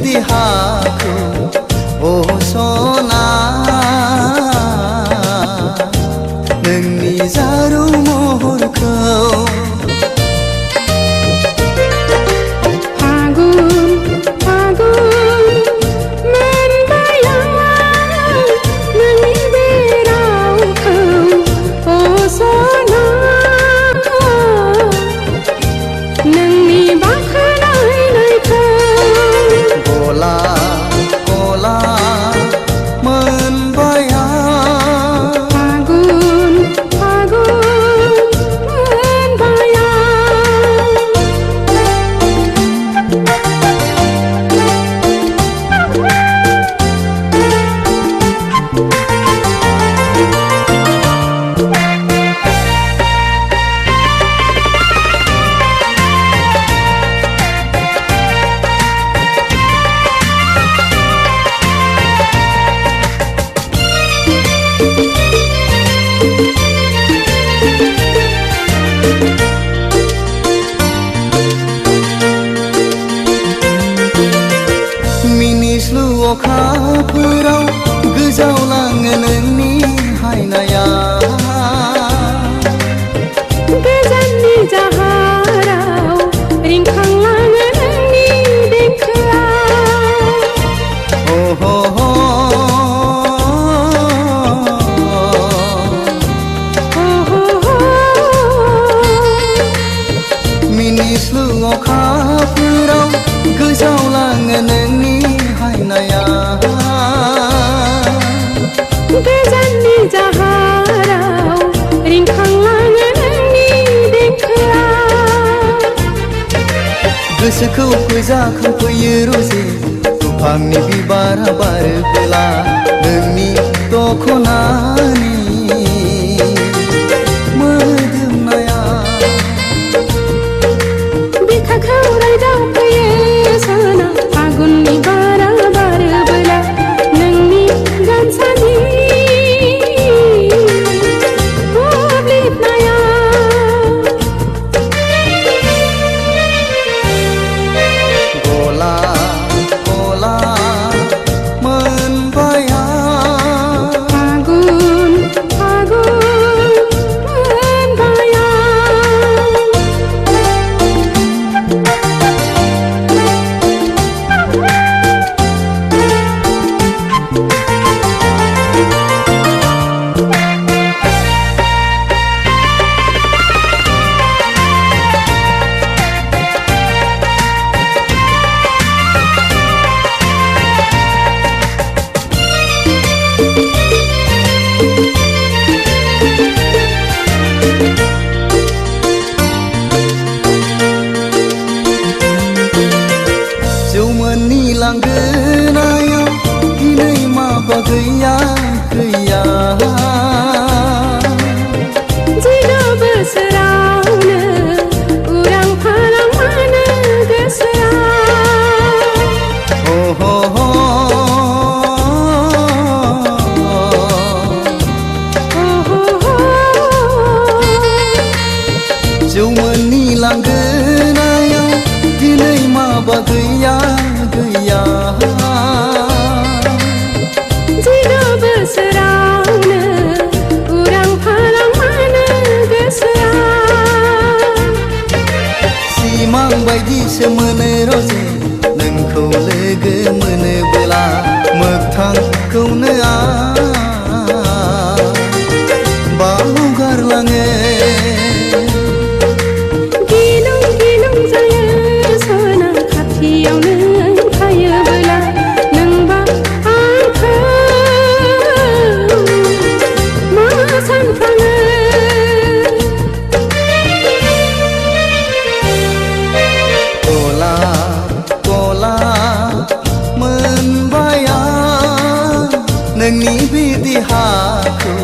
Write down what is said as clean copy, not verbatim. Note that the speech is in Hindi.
देहाखौ सना नोंनि जारौ महरखौ मिनिस्लु अखाफोराव गोजावलाङो नोंनि हायनाया गोजाननि जाहाराव रिंखांलाङो नोंनि देंखोआ मिनिस्लु अखाफोराव गोजावलाङो नोंनि हायनाया गोजाननि जाहाराव रिंखांलाङो नोंनि देंखोआ गोसोखौ फोजाखांफैयो रोजे दुफांनि बिबारा बारोब्ला नोंनि दखनानि मोदोमनाया बिखाखौ रायदावफैयो सना फागुननि बारा बारोब्ला नोंनि गामसानि मोब्लिबनाया गला गला मोनबाया फागुन फागुन मोनबाया जौमोननि लांगोनायाव दिनै माबा गैया गैया जिद' बोसोरावनो उरां फारां मानो गोसोआ जौमोननि लांगोनायाव दिनै माबा गैया गैया जिद' बोसोरावनो उरां फारां मानो गोसोआ सिमां बायदिसो मोनो रोजे नोंखौ लोगो मोनोब्ला मोगथांखौनो बावगारलाङो गिलुं गिलुं जायो सना खाथियाव नों थायोब्ला नोंबा आंखौ मा सानफ्लाङो गला गला मोनबाया नोंनि बे देहाखौ